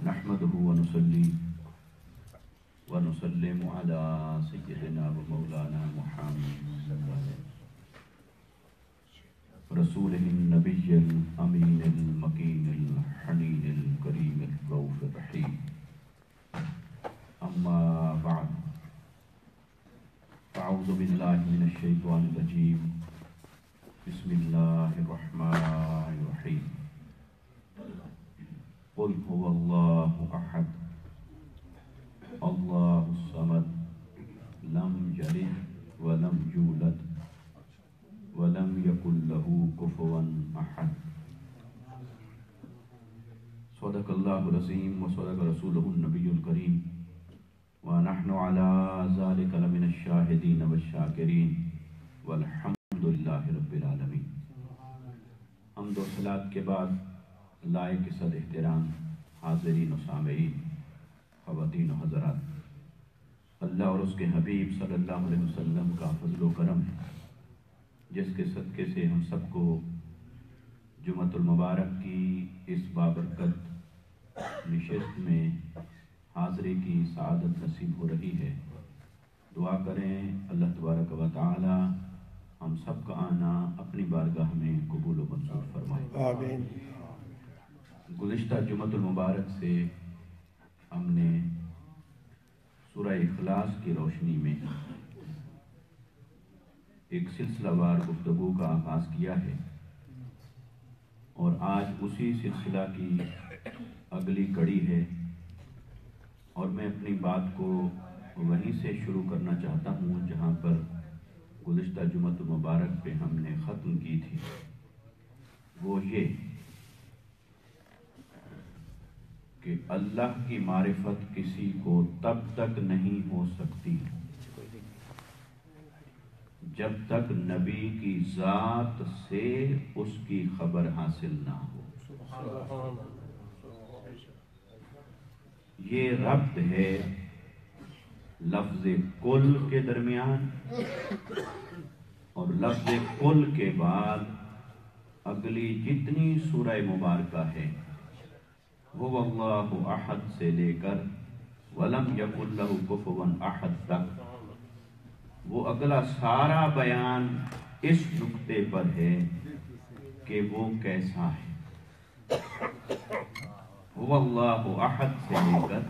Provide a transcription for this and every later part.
نحمده ونصلي ونسلم على سيدنا ومولانا محمد رسوله النبي الأمين المكين الحنين الكريم الرؤوف الرحيم. أما بعد، أعوذ بالله من الشيطان الرجيم. بسم الله الرحمن الرحيم. قل هو الله أحد الله الصمد لم يلد ولم يولد ولم يكن له كفوا أحد. صدق الله العظيم وصدق رسوله النبي الكريم ونحن على ذلك لمن الشاهدين والشاكرين والحمد لله رب العالمين. حمد و صلاۃ کے بعد لائق صد احترام حاضرین و سامعین، خواتین و حضرات، اللہ اور اس کے حبیب صلی اللہ علیہ وسلم کا فضل و کرم ہے جس کے صدقے سے ہم سب کو جمعۃ المبارک کی اس بابرکت نشست میں حاضری کی سعادت نصیب ہو رہی ہے. دعا کریں اللہ تبارک و تعالی ہم سب کا آنا اپنی بارگاہ میں قبول و منظور فرمائے. آمین. گزشتہ جمعۃ المبارک سے ہم نے سورہ اخلاص کی روشنی میں ایک سلسلہ وار گفتگو کا آغاز کیا ہے اور آج اسی سلسلہ کی اگلی کڑی ہے اور میں اپنی بات کو وہیں سے شروع کرنا چاہتا ہوں جہاں پر گزشتہ جمعۃ المبارک پہ ہم نے ختم کی تھی. وہ یہ کہ اللہ کی معرفت کسی کو تب تک نہیں ہو سکتی جب تک نبی کی ذات سے اس کی خبر حاصل نہ ہو. یہ ربط ہے لفظ کل کے درمیان اور لفظ کل کے بعد اگلی جتنی سورہ مبارکہ ہے وہ اللہ احد سے لے کر ولم یکن لہ کفوا احد تک، وہ اگلا سارا بیان اس نقطے پر ہے کہ وہ کیسا ہے. هو اللہ احد سے لے کر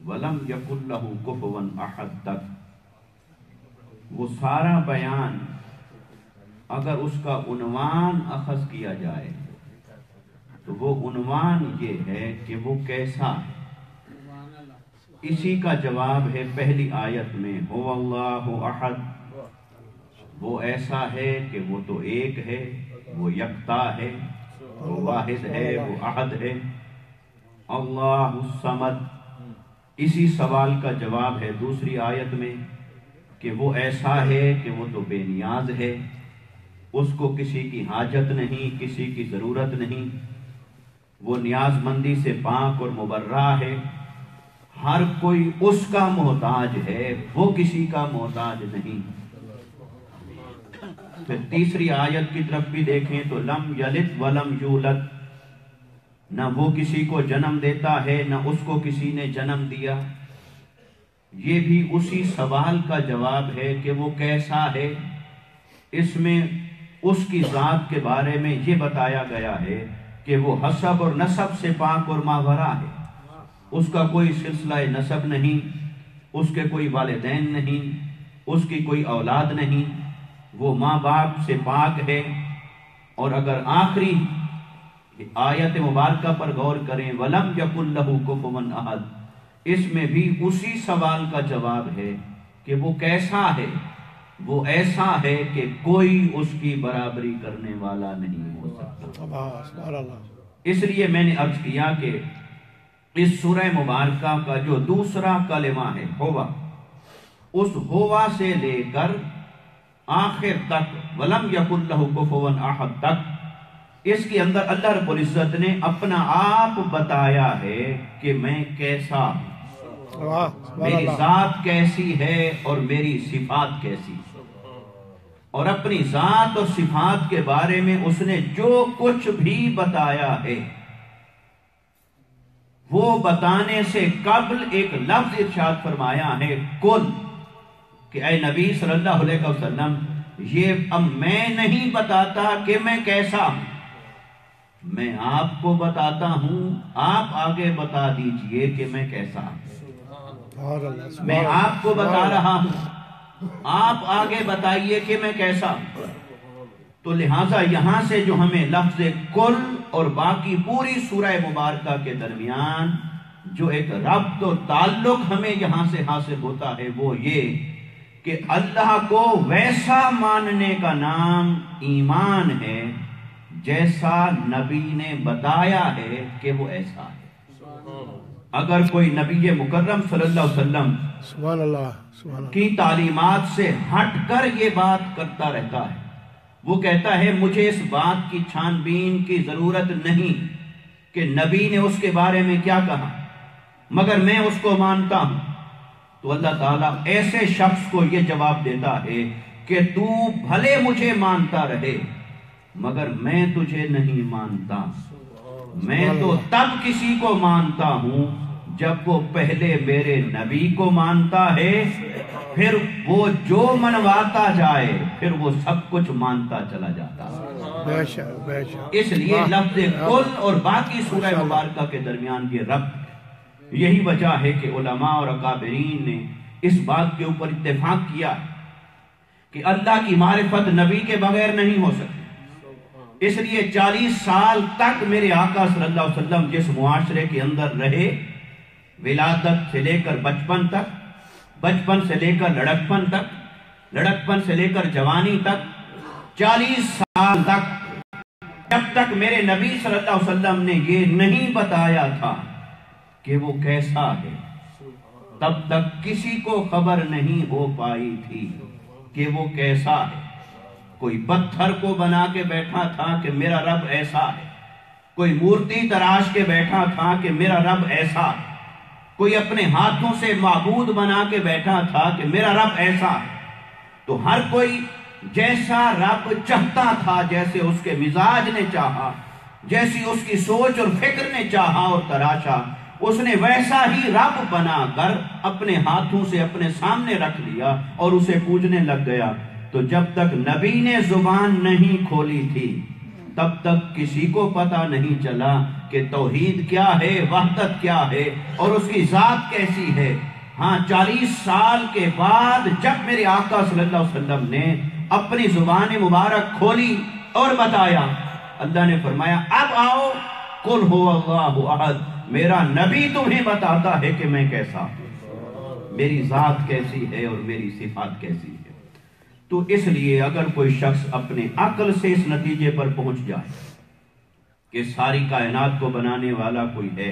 ولم یکن لہ کفوا احد تک وہ سارا بیان اگر اس کا عنوان اخذ کیا جائے تو وہ عنوان یہ ہے کہ وہ کیسا ہے. اسی کا جواب ہے پہلی آیت میں هو اللہ احد. وہ ایسا ہے کہ وہ تو ایک ہے، وہ یکتا ہے، وہ واحد ہے، وہ احد ہے. اللہ الصمد. اسی سوال کا جواب ہے دوسری آیت میں کہ وہ ایسا ہے کہ وہ تو بے نیاز ہے، اس کو کسی کی حاجت نہیں، کسی کی ضرورت نہیں، وہ نیاز مندی سے پاک اور مبرہ ہے، ہر کوئی اس کا محتاج ہے، وہ کسی کا محتاج نہیں. پھر تیسری آیت کی طرف بھی دیکھیں تو لم یلد ولم یولد. نہ وہ کسی کو جنم دیتا ہے نہ اس کو کسی نے جنم دیا. یہ بھی اسی سوال کا جواب ہے کہ وہ کیسا ہے. اس میں اس کی ذات کے بارے میں یہ بتایا گیا ہے کہ وہ حسب اور نسب سے پاک اور ماورا ہے. اس کا کوئی سلسلہ نسب نہیں، اس کے کوئی والدین نہیں، اس کی کوئی اولاد نہیں، وہ ماں باپ سے پاک ہے. اور اگر آخری آیت مبارکہ پر غور کریں وَلَمْ يَكُنْ لَهُ كُفُوًا أَحَدٌ، اس میں بھی اسی سوال کا جواب ہے کہ وہ کیسا ہے. وہ ایسا ہے کہ کوئی اس کی برابری کرنے والا نہیں ہو سکتا. اس لیے میں نے عرض کیا کہ اس سورہ مبارکہ کا جو دوسرا کلمہ ہے ہوا، اس ہوا سے لے کر آخر تک وَلَمْ يَكُنْ لَهُ كُفُوًا أَحَدٌ تک اس کے اندر اللہ رب العزت نے اپنا آپ بتایا ہے کہ میں کیسا ہوں، میری ذات کیسی ہے اور میری صفات کیسی. اور اپنی ذات اور صفات کے بارے میں اس نے جو کچھ بھی بتایا ہے وہ بتانے سے قبل ایک لفظ ارشاد فرمایا ہے کل، کہ اے نبی صلی اللہ علیہ وسلم یہ اب میں نہیں بتاتا کہ میں کیسا ہوں، میں آپ کو بتاتا ہوں، آپ آگے بتا دیجئے کہ میں کیسا ہوں۔ میں آپ کو بتا رہا ہوں، آپ آگے بتائیے کہ میں کیسا ہوں۔ تو لہٰذا یہاں سے جو ہمیں لفظ کل اور باقی پوری سورہ مبارکہ کے درمیان جو ایک ربط و تعلق ہمیں یہاں سے حاصل ہوتا ہے وہ یہ کہ اللہ کو ویسا ماننے کا نام ایمان ہے جیسا نبی نے بتایا ہے کہ وہ ایسا ہے۔ اگر کوئی نبی مکرم صلی اللہ علیہ وسلم سبحان اللہ کی تعلیمات سے ہٹ کر یہ بات کرتا رہتا ہے، وہ کہتا ہے مجھے اس بات کی چھان بین کی ضرورت نہیں کہ نبی نے اس کے بارے میں کیا کہا، مگر میں اس کو مانتا ہوں، تو اللہ تعالیٰ ایسے شخص کو یہ جواب دیتا ہے کہ تو بھلے مجھے مانتا رہے مگر میں تجھے نہیں مانتا، میں تو تب کسی کو مانتا ہوں جب وہ پہلے میرے نبی کو مانتا ہے، پھر وہ جو منواتا جائے پھر وہ سب کچھ مانتا چلا جاتا ہے۔ اس لیے لفظ کل اور باقی سورہ مبارکہ کے درمیان یہ ربط، یہی وجہ ہے کہ علماء اور اکابرین نے اس بات کے اوپر اتفاق کیا کہ اللہ کی معرفت نبی کے بغیر نہیں ہو سکتی۔ اس لیے 40 سال تک میرے آقا صلی اللہ علیہ وسلم جس معاشرے کے اندر رہے، ولادت سے لے کر بچپن تک، بچپن سے لے کر لڑکپن تک، لڑکپن سے لے کر جوانی تک، 40 سال تک جب تک میرے نبی صلی اللہ علیہ وسلم نے یہ نہیں بتایا تھا کہ وہ کیسا ہے، تب تک کسی کو خبر نہیں ہو پائی تھی کہ وہ کیسا ہے۔ کوئی پتھر کو بنا کے بیٹھا تھا کہ میرا رب ایسا ہے، کوئی مورتی تراش کے بیٹھا تھا کہ میرا رب ایسا ہے، کوئی اپنے ہاتھوں سے معبود بنا کے بیٹھا تھا کہ میرا رب ایسا ہے۔ تو ہر کوئی جیسا رب چاہتا تھا، جیسے اس کے مزاج نے چاہا، جیسی اس کی سوچ اور فکر نے چاہا اور تراشا، اس نے ویسا ہی رب بنا کر اپنے ہاتھوں سے اپنے سامنے رکھ لیا اور اسے پوجنے لگ گیا۔ تو جب تک نبی نے زبان نہیں کھولی تھی تب تک کسی کو پتا نہیں چلا کہ توحید کیا ہے، وحدت کیا ہے اور اس کی ذات کیسی ہے۔ ہاں 40 سال کے بعد جب میرے آقا صلی اللہ علیہ وسلم نے اپنی زبان مبارک کھولی اور بتایا، اللہ نے فرمایا اب آؤ قل هو اللہ احد، میرا نبی تمہیں بتاتا ہے کہ میں کیسا ہوں، میری ذات کیسی ہے اور میری صفات کیسی ہے۔ تو اس لیے اگر کوئی شخص اپنے عقل سے اس نتیجے پر پہنچ جائے کہ ساری کائنات کو بنانے والا کوئی ہے،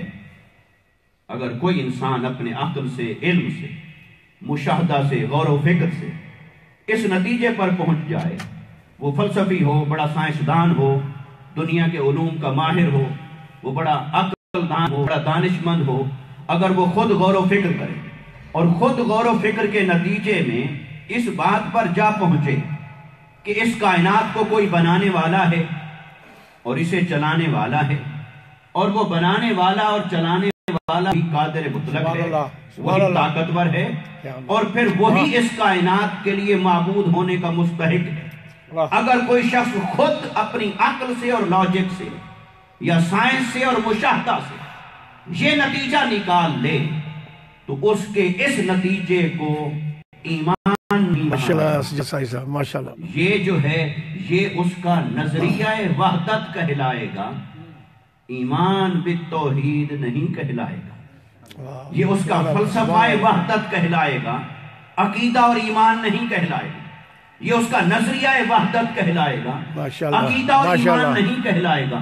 اگر کوئی انسان اپنے عقل سے، علم سے، مشاہدہ سے، غور و فکر سے اس نتیجے پر پہنچ جائے، وہ فلسفی ہو، بڑا سائنسدان ہو، دنیا کے علوم کا ماہر ہو، وہ بڑا عقل دان ہو، بڑا دانش مند ہو، اگر وہ خود غور و فکر کرے اور خود غور و فکر کے نتیجے میں اس بات پر جا پہنچے کہ اس کائنات کو کوئی بنانے والا ہے اور اسے چلانے والا ہے، اور وہ بنانے والا اور چلانے والا بھی قادر مطلق ہے، وہی طاقتور ہے، اور پھر وہی اس کائنات کے لیے معبود ہونے کا مستحق ہے۔ اگر کوئی شخص خود اپنی عقل سے اور لاجک سے یا سائنس سے اور مشاہدہ سے یہ نتیجہ نکال لے تو اس کے اس نتیجے کو ایمان ماشاءاللہ یہ جو ہے یہ اس کا نظریہ وحدت کہلائے گا، ایمان بالتوحید نہیں کہلائے گا۔ یہ اس کا فلسفہ وحدت کہلائے گا، عقیدہ اور ایمان نہیں کہلائے گا۔ یہ اس کا نظریہ وحدت کہلائے گا، عقیدہ اور ایمان نہیں کہلائے گا۔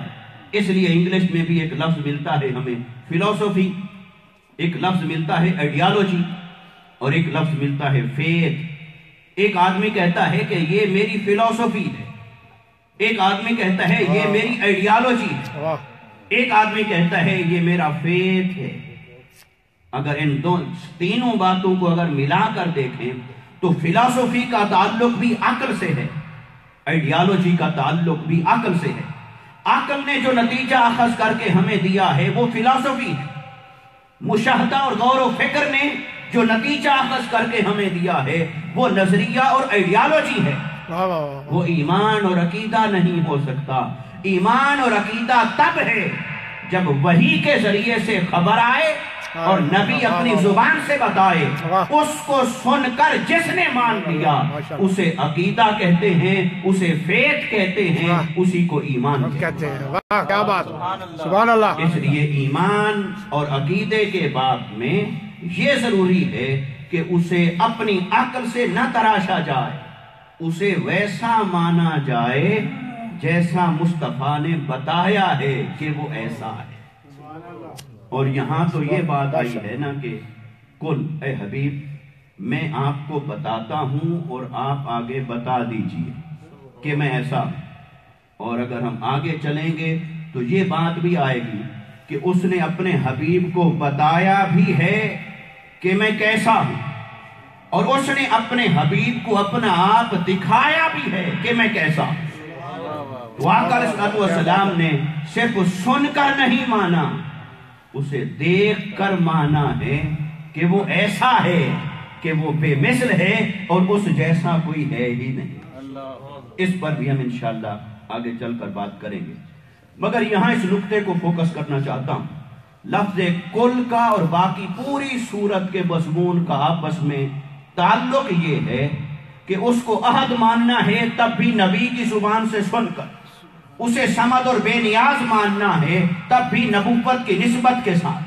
اس لیے انگلش میں بھی ایک لفظ ملتا ہے ہمیں فلسفی، ایک لفظ ملتا ہے آئیڈیالوجی اور ایک لفظ ملتا ہے فیتھ۔ ایک آدمی کہتا ہے کہ یہ میری فلسفی ہے، ایک آدمی کہتا ہے یہ میری آئیڈیالوجی ہے، ایک آدمی کہتا ہے یہ میرا فیتھ ہے۔ اگر ان تینوں باتوں کو اگر ملا کر دیکھیں تو فلسفی کا تعلق بھی عقل سے ہے، آئیڈیالوجی کا تعلق بھی عقل سے ہے۔ عقل نے جو نتیجہ اخذ کر کے ہمیں دیا ہے وہ فلسفی ہے، مشاہدہ اور غور و فکر نے جو نتیجہ اخذ کر کے ہمیں دیا ہے وہ نظریہ اور آئیڈیالوجی ہے، وہ ایمان اور عقیدہ نہیں ہو سکتا۔ ایمان اور عقیدہ تب ہے جب وحی کے ذریعے سے خبر آئے اور نبی اپنی زبان سے بتائے، اس کو سن کر جس نے مان لیا اسے عقیدہ کہتے ہیں، اسے فیت کہتے ہیں، اسی کو ایمان کہتے ہیں۔ واہ کیا بات، سبحان اللہ۔ اس لیے ایمان اور عقیدے کے باب میں یہ ضروری ہے کہ اسے اپنی عقل سے نہ تراشا جائے، اسے ویسا مانا جائے جیسا مصطفیٰ نے بتایا ہے کہ وہ ایسا ہے۔ اور یہاں تو یہ بات آئی ہے نا کہ کل اے حبیب میں آپ کو بتاتا ہوں اور آپ آگے بتا دیجئے کہ میں ایسا ہوں۔ اور اگر ہم آگے چلیں گے تو یہ بات بھی آئے گی کہ اس نے اپنے حبیب کو بتایا بھی ہے کہ میں کیسا ہوں، اور اس نے اپنے حبیب کو اپنا آپ دکھایا بھی ہے کہ میں کیسا ہوں۔ تو آقا علیہ السلام نے صرف سن کر نہیں مانا، اسے دیکھ کر مانا ہے کہ وہ ایسا ہے کہ وہ بے مثل ہے اور اس جیسا کوئی ہے ہی نہیں۔ اس پر بھی ہم انشاءاللہ آگے چل کر بات کریں گے، مگر یہاں اس نقطے کو فوکس کرنا چاہتا ہوں۔ لفظ کل کا اور باقی پوری سورت کے مضمون کا آپس میں تعلق یہ ہے کہ اس کو احد ماننا ہے تب بھی نبی کی زبان سے سن کر، اسے صمد اور بے نیاز ماننا ہے تب بھی نبوت کی نسبت کے ساتھ،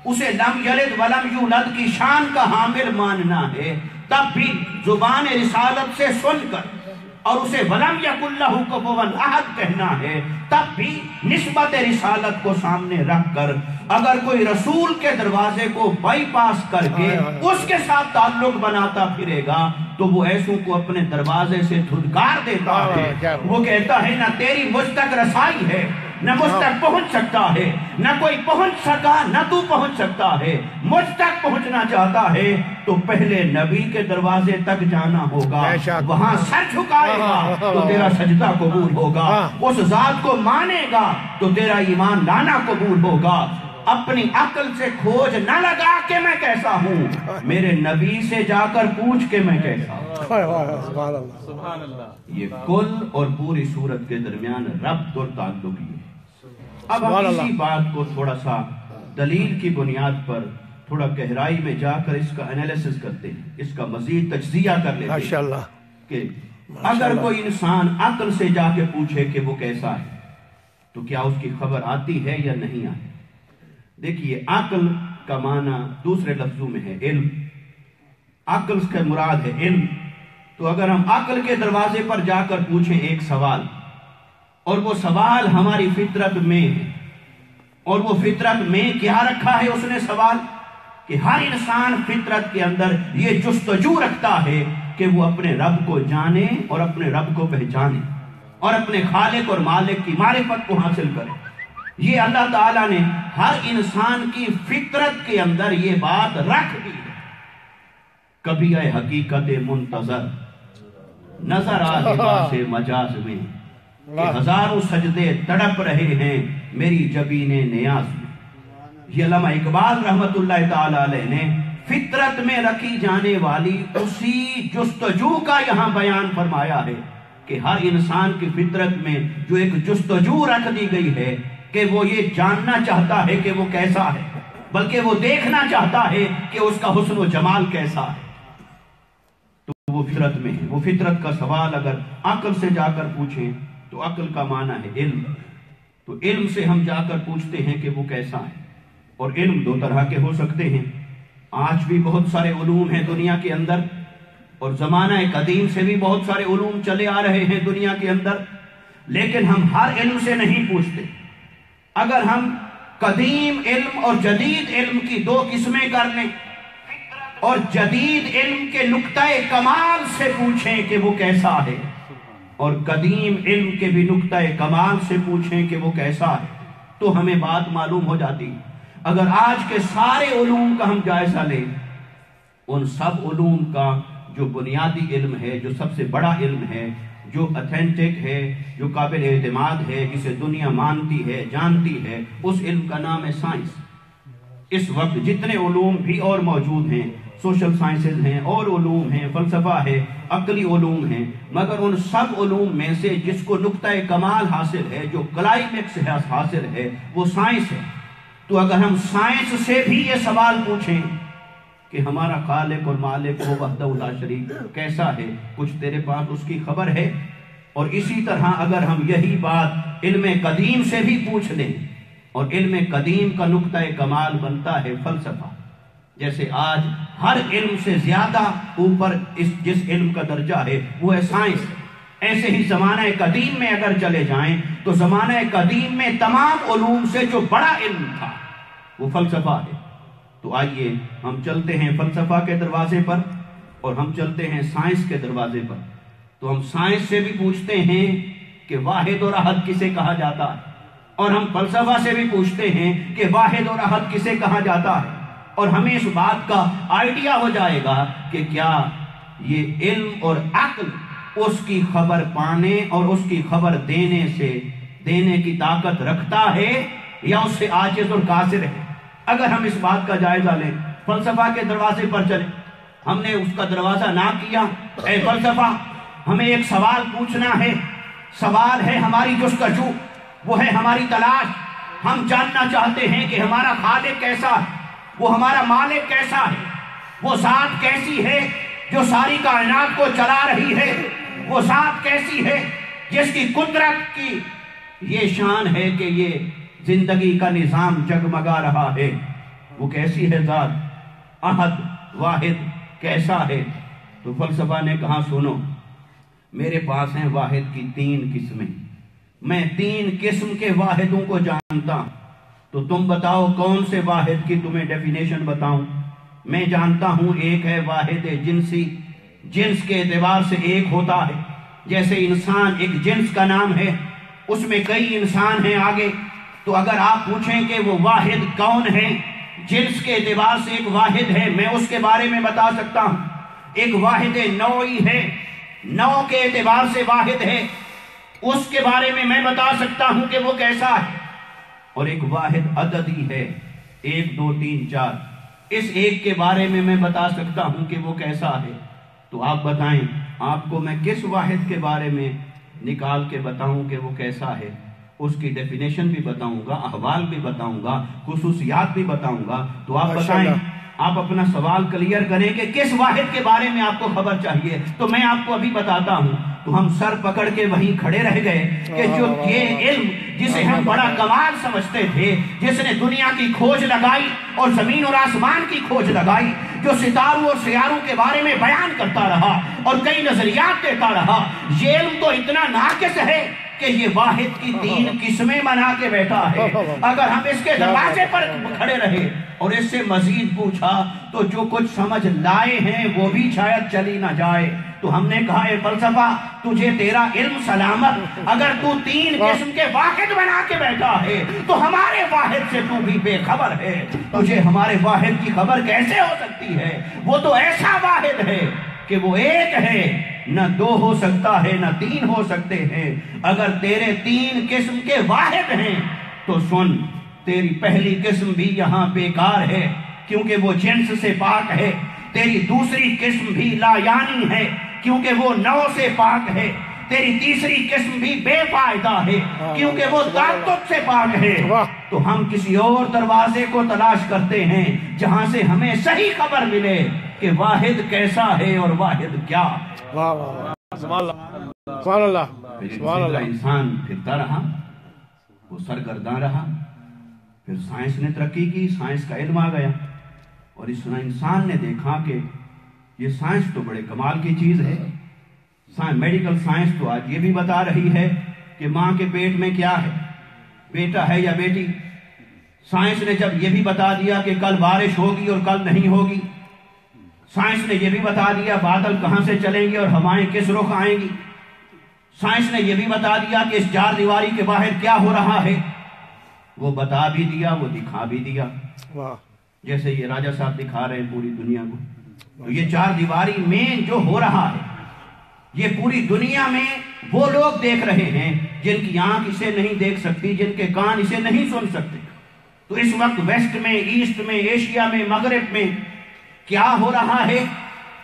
اسے لم یلد ولم یولد کی شان کا حامل ماننا ہے تب بھی زبان رسالت سے سن کر، اور اسے ولم یکن لہ کفوا احد کہنا ہے تب بھی نسبت رسالت کو سامنے رکھ کر۔ اگر کوئی رسول کے دروازے کو بائی پاس کر کے اس کے ساتھ تعلق بناتا پھرے گا تو وہ ایسوں کو اپنے دروازے سے دھدکار دیتا ہے، وہ کہتا ہے نہ تیری مجھ تک رسائی ہے، نہ مجھ تک پہنچ سکتا ہے، نہ کوئی پہنچ سکا نہ تو پہنچ سکتا ہے، مجھ تک پہنچنا چاہتا ہے تو پہلے نبی کے دروازے تک جانا ہوگا، وہاں سر جھکائے گا تو تیرا سجدہ قبول ہوگا، اس ذات کو مانے گا تو تیرا ایمان لانا قبول ہوگا۔ اپنی عقل سے کھوج نہ لگا کہ میں کیسا ہوں، میرے نبی سے جا کر پوچھ کہ میں کیسا ہوں۔ سبحان اللہ۔ یہ کل اور پوری صورت کے درمیان ربط اور تعلق یہ ہے۔ اب ہم اسی بات کو تھوڑا سا دلیل کی بنیاد پر تھوڑا گہرائی میں جا کر اس کا انالیسس کرتے ہیں، اس کا مزید تجزیہ کر لیتے ہیں کہ اگر کوئی انسان عقل سے جا کے پوچھے کہ وہ کیسا ہے تو کیا اس کی خبر آتی ہے یا نہیں آتی؟ دیکھیے عقل کا معنی دوسرے لفظوں میں ہے علم، عقل کا مراد ہے علم۔ تو اگر ہم عقل کے دروازے پر جا کر پوچھیں ایک سوال، اور وہ سوال ہماری فطرت میں ہے، اور وہ فطرت میں کیا رکھا ہے اس نے سوال کہ ہر انسان فطرت کے اندر یہ جستجو رکھتا ہے کہ وہ اپنے رب کو جانے اور اپنے رب کو پہچانے اور اپنے خالق اور مالک کی معرفت کو حاصل کرے۔ یہ اللہ تعالیٰ نے ہر انسان کی فطرت کے اندر یہ بات رکھ دی ہے۔ کبھی اے حقیقت منتظر نظر آ لباس مجاز میں کہ ہزاروں سجدے تڑپ رہے ہیں میری جبین نیاز میں۔ یہ علامہ اقبال رحمت اللہ تعالیٰ علیہ نے فطرت میں رکھی جانے والی اسی جستجو کا یہاں بیان فرمایا ہے کہ ہر انسان کی فطرت میں جو ایک جستجو رکھ دی گئی ہے کہ وہ یہ جاننا چاہتا ہے کہ وہ کیسا ہے، بلکہ وہ دیکھنا چاہتا ہے کہ اس کا حسن و جمال کیسا ہے، تو وہ فطرت میں ہے۔ وہ فطرت کا سوال اگر عقل سے جا کر پوچھیں تو عقل کا معنی ہے علم، تو علم سے ہم جا کر پوچھتے ہیں کہ وہ کیسا ہے۔ اور علم دو طرح کے ہو سکتے ہیں، آج بھی بہت سارے علوم ہیں دنیا کے اندر، اور زمانہ قدیم سے بھی بہت سارے علوم چلے آ رہے ہیں دنیا کے اندر، لیکن ہم ہر علم سے نہیں پوچھتے۔ اگر ہم قدیم علم اور جدید علم کی دو قسمیں کر لیں اور جدید علم کے نقطہ کمال سے پوچھیں کہ وہ کیسا ہے، اور قدیم علم کے بھی نقطہ کمال سے پوچھیں کہ وہ کیسا ہے، تو ہمیں بات معلوم ہو جاتی۔ اگر آج کے سارے علوم کا ہم جائزہ لیں، ان سب علوم کا جو بنیادی علم ہے، جو سب سے بڑا علم ہے، جو اتھینٹک ہے، جو قابل اعتماد ہے، جسے دنیا مانتی ہے جانتی ہے، اس علم کا نام ہے سائنس۔ اس وقت جتنے علوم بھی اور موجود ہیں، سوشل سائنسز ہیں اور علوم ہیں، فلسفہ ہے، عقلی علوم ہیں، مگر ان سب علوم میں سے جس کو نقطہ کمال حاصل ہے، جو کلائمیکس حاصل ہے، وہ سائنس ہے۔ تو اگر ہم سائنس سے بھی یہ سوال پوچھیں کہ ہمارا خالق اور مالک وہ وحدہ لا شریک کیسا ہے، کچھ تیرے پاس اس کی خبر ہے؟ اور اسی طرح اگر ہم یہی بات علم قدیم سے بھی پوچھ لیں، اور علم قدیم کا نقطہ کمال بنتا ہے فلسفہ، جیسے آج ہر علم سے زیادہ اوپر جس علم کا درجہ ہے وہ ہے سائنس، ایسے ہی زمانہ قدیم میں اگر چلے جائیں تو زمانہ قدیم میں تمام علوم سے جو بڑا علم تھا وہ فلسفہ ہے۔ تو آئیے ہم چلتے ہیں فلسفہ کے دروازے پر اور ہم چلتے ہیں سائنس کے دروازے پر۔ تو ہم سائنس سے بھی پوچھتے ہیں کہ واحد اور احد کسے کہا جاتا ہے، اور ہم فلسفہ سے بھی پوچھتے ہیں کہ واحد اور احد کسے کہا جاتا ہے، اور ہمیں اس بات کا آئیڈیا ہو جائے گا کہ کیا یہ علم اور عقل اس کی خبر پانے اور اس کی خبر دینے کی طاقت رکھتا ہے یا اس سے عاجز اور قاصر ہے۔ اگر ہم اس بات کا جائزہ لیں، فلسفہ کے دروازے پر چلیں، ہم نے اس کا دروازہ نہ کیا، اے فلسفہ ہمیں ایک سوال پوچھنا ہے، سوال ہے ہماری جستجو، وہ ہے ہماری تلاش۔ ہم جاننا چاہتے ہیں کہ ہمارا خالق کیسا ہے، وہ ہمارا مالک کیسا ہے، وہ ذات کیسی ہے جو ساری کائنات کو چلا رہی ہے، وہ ذات کیسی ہے جس کی قدرت کی یہ شان ہے کہ یہ زندگی کا نظام جگمگا رہا ہے، وہ کیسی ہے ذات، احد واحد کیسا ہے۔ تو فلسفہ نے کہا سنو، میرے پاس ہیں واحد کی 3 قسمیں، میں 3 قسم کے واحدوں کو جانتا ہوں، تو تم بتاؤ کون سے واحد کی تمہیں ڈیفینیشن بتاؤں۔ میں جانتا ہوں ایک ہے واحد جنسی، جنس کے اعتبار سے ایک ہوتا ہے، جیسے انسان ایک جنس کا نام ہے، اس میں کئی انسان ہیں آگے۔ تو اگر آپ پوچھیں کہ وہ واحد کون ہے، جنس کے اعتبار سے ایک واحد ہے، میں اس کے بارے میں بتا سکتا ہوں۔ ایک واحد نوعی ہے، نوع کے اعتبار سے واحد ہے، اس کے بارے میں میں بتا سکتا ہوں کہ وہ کیسا ہے۔ اور ایک واحد عددی ہے، 1 2 3 4، اس ایک کے بارے میں بتا سکتا ہوں کہ وہ کیسا ہے۔ تو آپ بتائیں آپ کو میں کس واحد کے بارے میں نکال کے بتاؤں کہ وہ کیسا ہے؟ اس کی ڈیفینیشن بھی بتاؤں گا، احوال بھی بتاؤں گا، خصوصیات بھی بتاؤں گا۔ تو آپ بتائیں، آپ اپنا سوال کلیئر کریں کہ کس واحد کے بارے میں آپ کو خبر چاہیے، تو میں آپ کو ابھی بتاتا ہوں۔ تو ہم سر پکڑ کے وہیں کھڑے رہ گئے کہ جو یہ علم جسے ہم بڑا کمال سمجھتے تھے، جس نے دنیا کی کھوج لگائی اور زمین اور آسمان کی کھوج لگائی، جو ستاروں اور سیاروں کے بارے میں بیان کرتا رہا اور کئی نظریات دیتا رہا، یہ علم تو اتنا ناقص ہے کہ یہ واحد کی 3 قسمیں بنا کے بیٹھا ہے۔ اگر ہم اس کے دروازے پر کھڑے رہے اور اس سے مزید پوچھا تو جو کچھ سمجھ لائے ہیں وہ بھی شاید چلی نہ جائے۔ تو ہم نے کہا اے فلسفہ تجھے تیرا علم سلامت، اگر تو 3 قسم کے واحد بنا کے بیٹھا ہے تو ہمارے واحد سے تو بھی بے خبر ہے، تجھے ہمارے واحد کی خبر کیسے ہو سکتی ہے؟ وہ تو ایسا واحد ہے کہ وہ ایک ہے، نہ 2 ہو سکتا ہے، نہ 3 ہو سکتے ہیں۔ اگر تیرے 3 قسم کے واحد ہیں تو سن، تیری پہلی قسم بھی یہاں بیکار ہے کیونکہ وہ جنس سے پاک ہے، تیری دوسری قسم بھی لا یعنی ہے کیونکہ وہ نوع سے پاک ہے، تیری تیسری قسم بھی بے فائدہ ہے کیونکہ وہ تعدد سے پاک ہے۔ تو ہم کسی اور دروازے کو تلاش کرتے ہیں جہاں سے ہمیں صحیح خبر ملے کہ واحد کیسا ہے اور واحد کیا۔ سبحان اللہ، سبحان اللہ۔ انسان پھرتا رہا، وہ سرگرداں رہا، پھر سائنس نے ترقی کی، سائنس کا علم آ گیا، اور اس انسان نے دیکھا کہ یہ سائنس تو بڑے کمال کی چیز ہے۔ میڈیکل سائنس تو آج یہ بھی بتا رہی ہے کہ ماں کے پیٹ میں کیا ہے، بیٹا ہے یا بیٹی۔ سائنس نے جب یہ بھی بتا دیا کہ کل بارش ہوگی اور کل نہیں ہوگی، سائنس نے یہ بھی بتا دیا بادل کہاں سے چلیں گے اور ہوائیں کس رخ آئیں گی، سائنس نے یہ بھی بتا دیا کہ اس 4 دیواری کے باہر کیا ہو رہا ہے، وہ بتا بھی دیا، وہ دکھا بھی دیا، جیسے یہ راجہ صاحب دکھا رہے ہیں پوری دنیا کو۔ تو یہ 4 دیواری میں جو ہو رہا ہے یہ پوری دنیا میں وہ لوگ دیکھ رہے ہیں جن کی آنکھ اسے نہیں دیکھ سکتی، جن کے کان اسے نہیں سن سکتے۔ تو اس وقت ویسٹ میں، ایسٹ میں، ایشیا میں، مغرب میں کیا ہو رہا ہے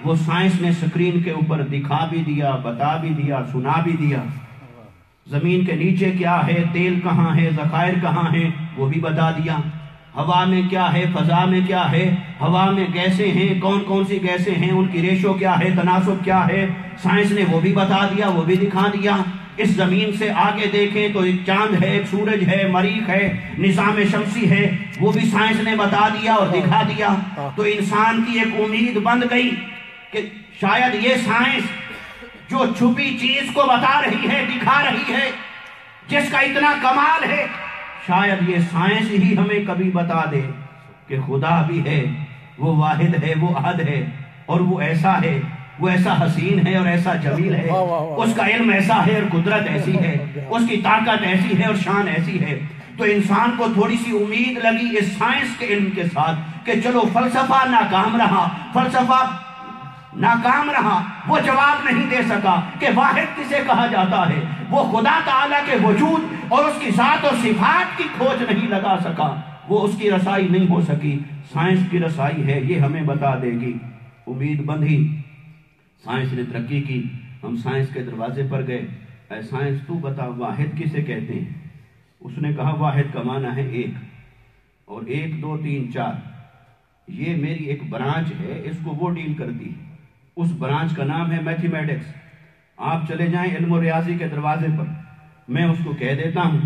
وہ سائنس نے سکرین کے اوپر دکھا بھی دیا، بتا بھی دیا، سنا بھی دیا۔ زمین کے نیچے کیا ہے، تیل کہاں ہے، ذخائر کہاں ہیں، وہ بھی بتا دیا۔ ہوا میں کیا ہے، فضا میں کیا ہے، ہوا میں گیسیں ہیں، کون کون سی گیسیں ہیں، ان کی ریشو کیا ہے، تناسب کیا ہے، سائنس نے وہ بھی بتا دیا، وہ بھی دکھا دیا۔ اس زمین سے آگے دیکھیں تو ایک چاند ہے، ایک سورج ہے، مریخ ہے، نظام شمسی ہے، وہ بھی سائنس نے بتا دیا اور دکھا دیا۔ تو انسان کی ایک امید بند گئی کہ شاید یہ سائنس جو چھپی چیز کو بتا رہی ہے، دکھا رہی ہے، جس کا اتنا کمال ہے، شاید یہ سائنس ہی ہمیں کبھی بتا دے کہ خدا بھی ہے، وہ واحد ہے، وہ احد ہے، اور وہ ایسا ہے، وہ ایسا حسین ہے اور ایسا جمیل ہے، اس کا علم ایسا ہے اور قدرت ایسی ہے، اس کی طاقت ایسی ہے اور شان ایسی ہے۔ تو انسان کو تھوڑی سی امید لگی اس سائنس کے علم کے ساتھ کہ چلو فلسفہ ناکام رہا، فلسفہ ناکام رہا، وہ جواب نہیں دے سکا کہ واحد کسے کہا جاتا ہے، وہ خدا تعالیٰ کے وجود اور اس کی ذات اور صفات کی کھوج نہیں لگا سکا، وہ اس کی رسائی نہیں ہو سکی۔ سائنس کی رسائی ہے، یہ ہمیں بتا دے گی۔ امید بندھی، سائنس نے ترقی کی، ہم سائنس کے دروازے پر گئے، اے سائنس تو بتا واحد کسے کہتے ہیں؟ اس نے کہا واحد کا معنی ہے ایک، اور 1 2 3 4، یہ میری ایک برانچ ہے، اس کو وہ ڈیل کرتی ہے، اس برانچ کا نام ہے میتھمیٹکس۔ آپ چلے جائیں علم و ریاضی کے دروازے پر، میں اس کو کہہ دیتا ہوں،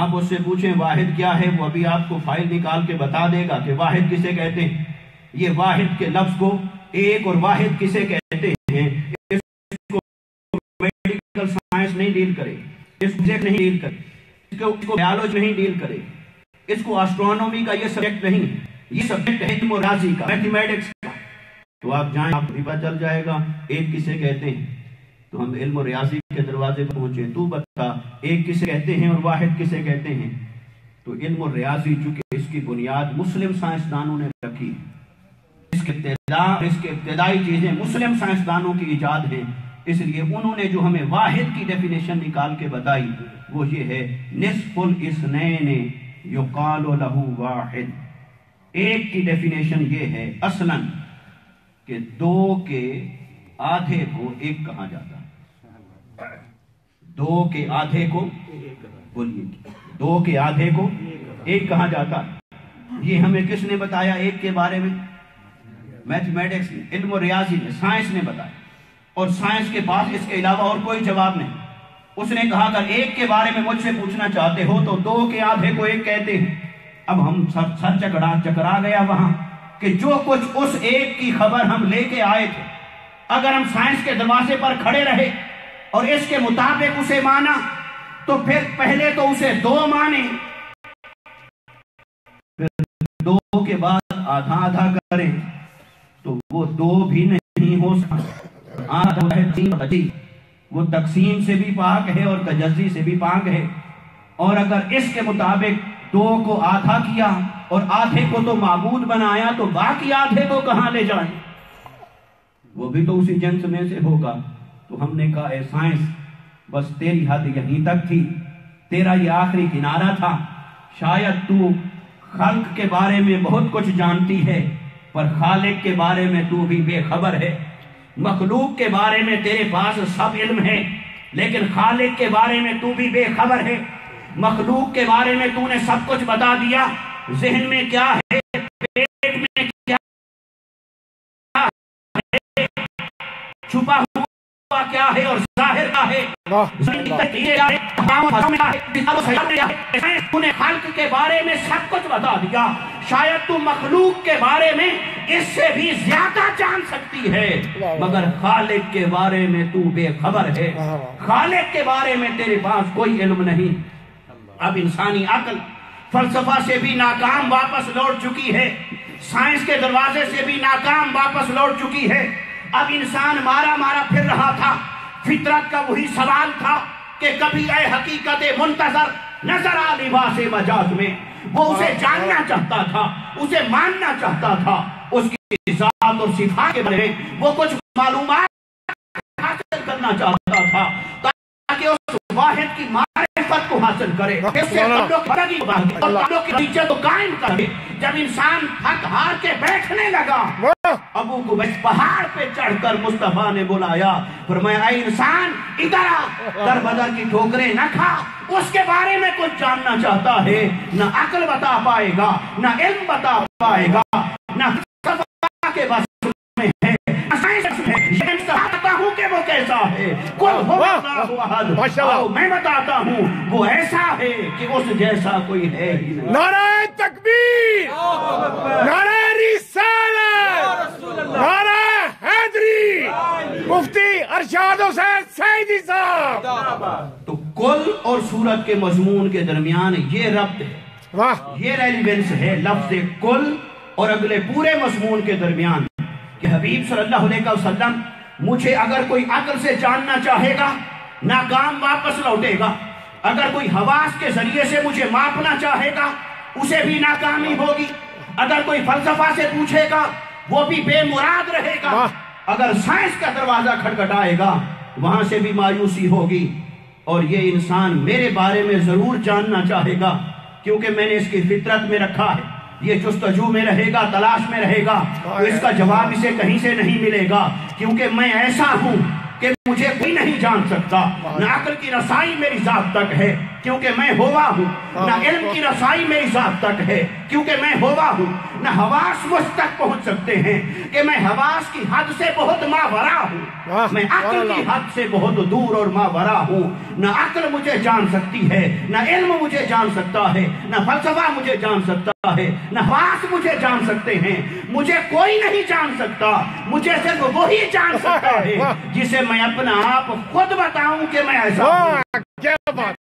آپ اس سے پوچھیں واحد کیا ہے، وہ ابھی آپ کو فائل نکال کے بتا دے گا کہ واحد کسے کہتے ہیں۔ یہ واحد کے لفظ کو، ایک اور واحد کسے کہتے ہیں، اس کو میڈیکل سائنس نہیں ڈیل کرے، اس کو فزکس نہیں ڈیل کرے، اس کو بیالوجی نہیں ڈیل کرے، اس کو اسٹرونومی کا یہ سبجیکٹ نہیں، یہ سبجیکٹ ہے علم و ریاضی کا، میتھمیٹکس کا۔ تو آپ جائیں، آپ کو پتہ چل جائے گا ایک کسے کہتے ہیں۔ تو ہم علم و ریاضی کے دروازے پر پہنچے، تو بتا ایک کسے کہتے ہیں اور واحد کسے کہتے ہیں۔ تو علم و ریاضی چونکہ اس کی بنیاد مسلم سائنسدانوں نے رکھی، اس کے ابتدائی چیزیں مسلم سائنسدانوں کی ایجاد ہیں، اس لیے انہوں نے جو ہمیں واحد کی ڈیفینیشن نکال کے بتائی وہ یہ ہے، نصف الاثنین یقال لہ واحد۔ ایک کی ڈیفینیشن یہ ہے اصلاً کہ 2 کے آدھے کو ایک کہا جاتا ہے۔ 2 کے آدھے کو، بولیے، 2 کے آدھے کو ایک کہا جاتا ہے۔ یہ ہمیں کس نے بتایا ایک کے بارے میں؟ میتھمیٹکس نے، علم و ریاضی نے، سائنس نے بتایا، اور سائنس کے پاس اس کے علاوہ اور کوئی جواب نہیں۔ اس نے کہا اگر ایک کے بارے میں مجھ سے پوچھنا چاہتے ہو تو 2 کے آدھے کو ایک کہتے ہیں۔ اب ہم سر چکرا گیا وہاں کہ جو کچھ اس ایک کی خبر ہم لے کے آئے تھے، اگر ہم سائنس کے دروازے پر کھڑے رہے اور اس کے مطابق اسے مانا تو پھر پہلے تو اسے 2 مانے، پھر 2 کے بعد آدھا آدھا کریں تو وہ 2 بھی نہیں ہو سکتا۔ آدھا ہے 3، وہ تقسیم سے بھی پاک ہے اور تجزی سے بھی پاک ہے، اور اگر اس کے مطابق 2 کو آدھا کیا اور آدھے کو تو معبود بنایا تو باقی آدھے کو کہاں لے جائیں؟ وہ بھی تو اسی جنس میں سے ہوگا۔ تو ہم نے کہا اے سائنس، بس تیری حد یہیں تک تھی، تیرا یہ آخری کنارہ تھا، شاید تو خلق کے بارے میں بہت کچھ جانتی ہے پر خالق کے بارے میں تو بھی بے خبر ہے۔ مخلوق کے بارے میں تیرے پاس سب علم ہے لیکن خالق کے بارے میں تو بھی بے خبر ہے۔ مخلوق کے بارے میں تو نے سب کچھ بتا دیا، ذہن میں کیا ہے، پیٹ میں کیا ہے، چھپا ہوا کیا ہے اور ظاہر کیا ہے، تو نے خلق کے بارے میں سب کچھ بتا دیا، شاید تو مخلوق کے بارے میں اس سے بھی زیادہ جان سکتی ہے مگر خالق کے بارے میں تو بے خبر ہے، خالق کے بارے میں تیرے پاس کوئی علم نہیں۔ اب انسانی عقل فلسفہ سے بھی ناکام واپس لوٹ چکی ہے، سائنس کے دروازے سے بھی ناکام واپس لوٹ چکی ہے۔ اب انسان مارا مارا پھر رہا تھا، فطرت کا وہی سوال تھا کہ کبھی اے حقیقت منتظر نظر آ لباس مجاز میں، وہ اسے جاننا چاہتا تھا، اسے ماننا چاہتا تھا، اس کی ذات اور صفات کے بارے میں وہ کچھ معلومات حاصل کرنا چاہتا تھا تاکہ اس واحد کی معرفت کو حاصل کرے، اس سے کی نتیجے کو قائم کرے۔ جب انسان تھک ہار کے بیٹھنے لگا، ابو کو بس پہاڑ پہ چڑھ کر مصطفیٰ نے بلایا، فرمایا اے انسان ادھر آ، در بدر کی ٹھوکریں نہ کھا۔ اس کے بارے میں کچھ جاننا چاہتا ہے، نہ عقل بتا پائے گا، نہ علم بتا پائے گا، نہ فلسفہ کے بس میں ہے، نہ سائنس میں ہے۔ یہ بتاتا ہوں کہ وہ کیسا ہے، قل هو اللہ احد، اور میں بتاتا ہوں وہ ایسا ہے کہ اس جیسا کوئی ہے ہی نہیں۔ نعرہ تکبیر، نعرہ رسالت، نعرہ حیدری، مفتی ارشاد حسین سیدی صاحب۔ تو کل اور سورت کے مضمون کے درمیان یہ ربط ہے، یہ ریلیونس ہے لفظ کل اور اگلے پورے مضمون کے درمیان، کہ حبیب صلی اللہ علیہ وسلم مجھے اگر کوئی عقل سے جاننا چاہے گا ناکام واپس لوٹے گا، اگر کوئی حواس کے ذریعے سے مجھے ماپنا چاہے گا اسے بھی ناکامی ہوگی، اگر کوئی فلسفہ سے پوچھے گا وہ بھی بے مراد رہے گا، اگر سائنس کا دروازہ کھٹکھٹائے گا وہاں سے بھی مایوسی ہوگی۔ اور یہ انسان میرے بارے میں ضرور جاننا چاہے گا، کیونکہ میں نے اس کی فطرت میں رکھا ہے، یہ جستجو میں رہے گا، تلاش میں رہے گا، تو اس کا جواب اسے کہیں سے نہیں ملے گا، کیونکہ میں ایسا ہوں کہ مجھے کوئی نہیں جان سکتا۔ نہ عقل کی رسائی میری ذات تک ہے کیونکہ میں ہوا ہوں، نہ علم کی رسائی میری ذات تک ہے کیونکہ میں ہوا ہوں، نہ حواس مجھ تک پہنچ سکتے ہیں کہ میں حواس کی حد سے بہت ماورا ہوں، میں عقل کی حد سے بہت دور اور ماورا ہوں۔ نہ عقل مجھے جان سکتی ہے، نہ علم مجھے جان سکتا ہے، نہ فلسفہ مجھے جان سکتا ہے، نہ حواس مجھے جان سکتے ہیں، مجھے کوئی نہیں جان سکتا، مجھے صرف وہی جان سکتا ہے جسے میں اپنا آپ خود بتاؤں کہ میں ایسا ہوں،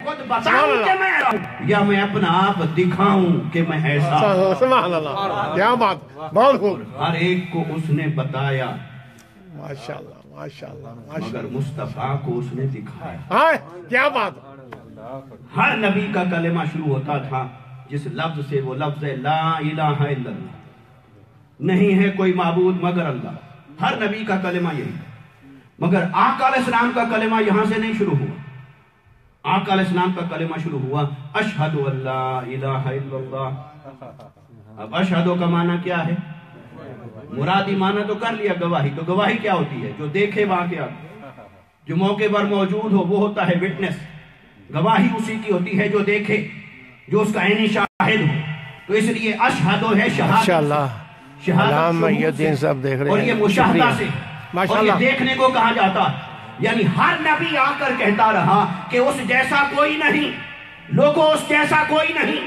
خود بتاؤں کہ میں ایسا ہوں، یا میں اپنا آپ دکھاؤں کہ میں ایسا ہوں۔ سبحان اللہ، کیا بات، بہت خوب، ہر ایک کو اس نے بتایا، ماشاءاللہ ماشاءاللہ، مگر مصطفیٰ کو اس نے دکھایا۔ ہاں کیا بات، ہر نبی کا کلمہ شروع ہوتا تھا جس لفظ سے، وہ لفظ ہے لا الہ الا اللہ، نہیں ہے کوئی معبود مگر اللہ۔ ہر نبی کا کلمہ یہی، مگر آقا علیہ السلام کا کلمہ یہاں سے نہیں شروع ہوا۔ آقا علیہ السلام کا کلمہ شروع ہوا اشہد ان لا الہ الا اللہ۔ اب اشہدو کا معنی کیا ہے؟ مرادی معنی تو کر لیا گواہی، تو گواہی کیا ہوتی ہے؟ جو دیکھے واقعات، جو موقع پر موجود ہو وہ ہوتا ہے وٹنس، گواہی اسی کی ہوتی ہے جو دیکھے، جو اس کا عینی شاہد ہو۔ تو اس لیے اشہدو ہے شہادت، علامہ الدین صاحب دیکھ رہے ہیں، اور یہ مشاہدہ سے، اور ماشاءاللہ، یہ دیکھنے کو کہا جاتا ہے۔ یعنی ہر نبی آ کر کہتا رہا کہ اس جیسا کوئی نہیں، لوگوں اس جیسا کوئی نہیں،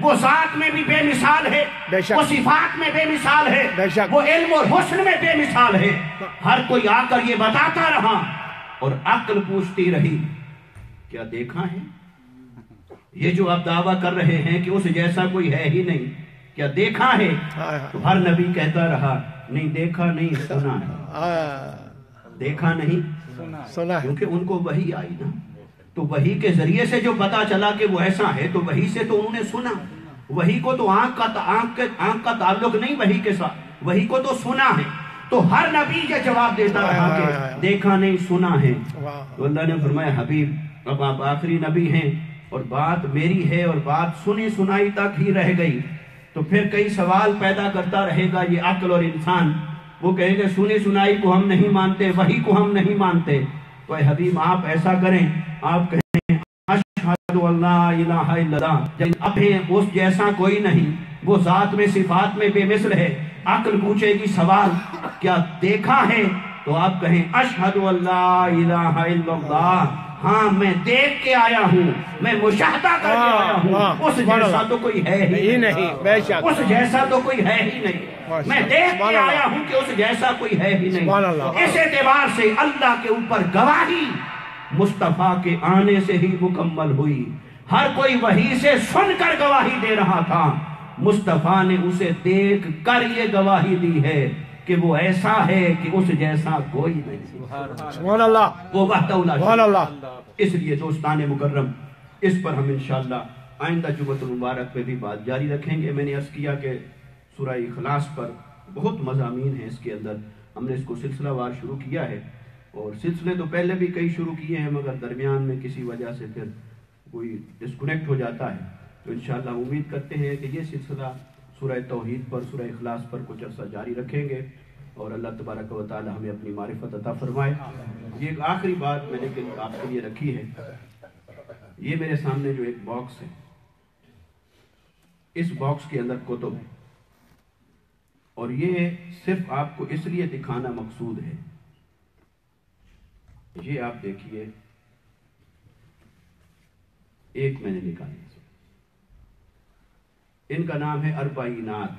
وہ ذات میں بھی بے مثال ہے، وہ صفات میں بے مثال ہے، وہ علم اور حسن میں بے مثال ہے۔ ہر کوئی آ کر یہ بتاتا رہا، اور عقل پوچھتی رہی کیا دیکھا ہے؟ یہ جو آپ دعویٰ کر رہے ہیں کہ اس جیسا کوئی ہے ہی نہیں، کیا دیکھا ہے؟ تو ہر نبی کہتا رہا نہیں دیکھا نہیں، سنا ہے۔ دیکھا نہیں سنا ہے، کیونکہ ان کو وحی آئی نا، تو وحی کے ذریعے سے جو پتا چلا کہ وہ ایسا ہے، تو وحی سے تو انہوں نے سنا۔ وحی کو تو آنکھ کا تعلق نہیں وحی کے ساتھ، وحی کو تو سنا ہے۔ تو ہر نبی یہ جواب دیتا رہا کہ دیکھا نہیں سنا ہے۔ تو اللہ نے فرمایا حبیب اب آپ آخری نبی ہیں اور بات میری ہے اور بات سنی سنائی تک ہی رہ گئی، تو پھر کئی سوال پیدا کرتا رہے گا یہ عقل اور انسان۔ وہ کہے گا سنی سنائی کو ہم نہیں مانتے، وحی کو ہم نہیں مانتے۔ تو اے حبیب آپ ایسا کریں، آپ کہیں اشہد ان لا الہ الا اللہ، جب اب ہیں اس جیسا کوئی نہیں، وہ ذات میں صفات میں بے مثل ہے۔ عقل پوچھے گی سوال کیا دیکھا ہے؟ تو آپ کہیں اشہد ان لا الہ الا اللہ، ہاں میں دیکھ کے آیا ہوں، میں مشاہدہ کر کے آیا ہوں، اس جیسا تو کوئی ہے ہی نہیں، بے شک، اس جیسا تو کوئی ہے ہی نہیں، میں دیکھ کے آیا ہوں کہ اس جیسا کوئی ہے ہی نہیں۔ اس اعتبار سے اللہ کے اوپر گواہی مصطفیٰ کے آنے سے ہی مکمل ہوئی۔ ہر کوئی وحی سے سن کر گواہی دے رہا تھا، مصطفیٰ نے اسے دیکھ کر یہ گواہی دی ہے کہ وہ ایسا ہے کہ اس جیسا کوئی نہیں۔ سبحان اللہ، وہ وحدہ لا سبحان اللہ۔ اس لیے دوستان مکرم، اس پر ہم انشاءاللہ آئندہ جمعۃ المبارک پہ بھی بات جاری رکھیں گے۔ میں نے عرض کیا کہ سورہ اخلاص پر بہت مضامین ہیں، اس کے اندر ہم نے اس کو سلسلہ وار شروع کیا ہے، اور سلسلے تو پہلے بھی کئی شروع کیے ہیں، مگر درمیان میں کسی وجہ سے پھر کوئی ڈسکنیکٹ ہو جاتا ہے تو انشاءاللہ امید کرتے ہیں کہ یہ سلسلہ سورہ توحید پر، سورہ اخلاص پر کچھ عرصہ جاری رکھیں گے اور اللہ تبارک و تعالی ہمیں اپنی معرفت عطا فرمائے۔ یہ ایک آخری بات میں نے آپ کے لیے رکھی ہے، یہ میرے سامنے جو ایک باکس ہے، اس باکس کے اندر کتب ہے، اور یہ صرف آپ کو اس لیے دکھانا مقصود ہے۔ یہ آپ دیکھیے، ایک میں نے نکالی، ان کا نام ہے اربعینات،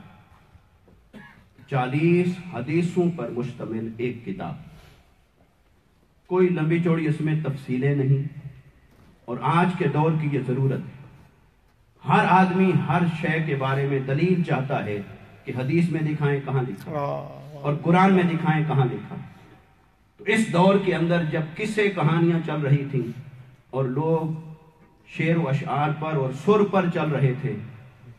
40 حدیثوں پر مشتمل ایک کتاب۔ کوئی لمبی چوڑی اس میں تفصیلیں نہیں، اور آج کے دور کی یہ ضرورت ہے۔ ہر آدمی ہر شے کے بارے میں دلیل چاہتا ہے کہ حدیث میں دکھائیں کہاں لکھا اور قرآن میں دکھائیں کہاں لکھا۔ تو اس دور کے اندر جب قصے کہانیاں چل رہی تھیں اور لوگ شعر و اشعار پر اور سر پر چل رہے تھے،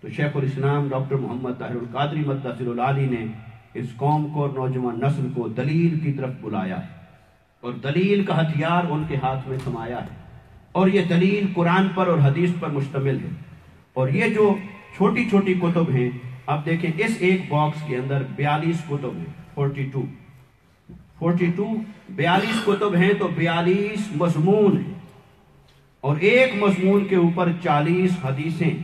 تو شیخ الاسلام ڈاکٹر محمد طاہر القادری مدثر العالی نے اس قوم کو اور نوجوان نسل کو دلیل کی طرف بلایا ہے، اور دلیل کا ہتھیار ان کے ہاتھ میں سمایا ہے، اور یہ دلیل قرآن پر اور حدیث پر مشتمل ہے۔ اور یہ جو چھوٹی چھوٹی کتب ہیں، آپ دیکھیں اس ایک باکس کے اندر 42 کتب ہیں، 42 کتب ہیں تو 42 مضمون ہیں، اور ایک مضمون کے اوپر 40 حدیثیں۔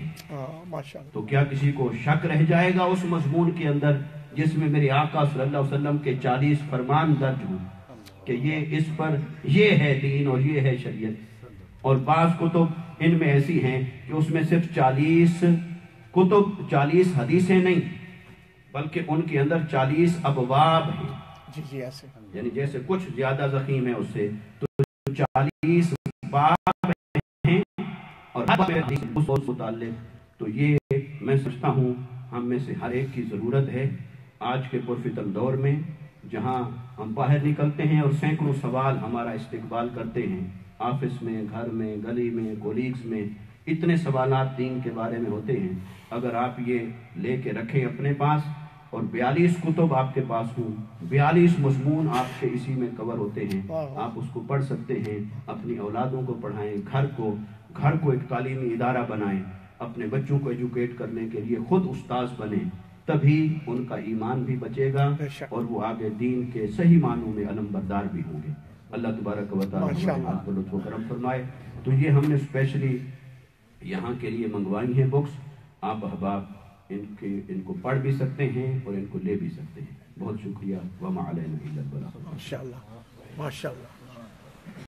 تو کیا کسی کو شک رہ جائے گا اس مضمون کے اندر جس میں میرے آقا صلی اللہ علیہ وسلم کے 40 فرمان درج ہوں کہ یہ اس پر یہ ہے دین اور یہ ہے شریعت؟ اور بعض کتب ان میں ایسی ہیں کہ اس میں صرف 40 حدیثیں نہیں، بلکہ ان کے اندر 40 ابواب ہیں، یعنی جیسے کچھ زیادہ ضخیم ہے اس سے، تو 40 باب ہیں، اور ہر باب میں حدیث اس متعلق۔ تو یہ میں سمجھتا ہوں ہم میں سے ہر ایک کی ضرورت ہے آج کے پرفتن دور میں، جہاں ہم باہر نکلتے ہیں اور سینکڑوں سوال ہمارا استقبال کرتے ہیں، آفس میں، گھر میں، گلی میں، کولیگز میں، اتنے سوالات دین کے بارے میں ہوتے ہیں۔ اگر آپ یہ لے کے رکھیں اپنے پاس اور 42 کتب آپ کے پاس ہوں، 42 مضمون آپ کے اسی میں کور ہوتے ہیں، آپ اس کو پڑھ سکتے ہیں، اپنی اولادوں کو پڑھائیں، گھر کو ایک تعلیمی ادارہ بنائیں، اپنے بچوں کو ایجوکیٹ کرنے کے لیے خود استاذ بنیں، تبھی ان کا ایمان بھی بچے گا اور وہ آگے دین کے صحیح معنوں میں علم بردار بھی ہوں گے۔ اللہ تبارک و تعالی آپ کو لطف و کرم فرمائے۔ تو یہ ہم نے اسپیشلی یہاں کے لیے منگوائی ہیں بکس، آپ احباب ان کو پڑھ بھی سکتے ہیں اور ان کو لے بھی سکتے ہیں۔ بہت شکریہ، وما علینا الا البلاغ۔ ماشاءاللہ ماشاءاللہ۔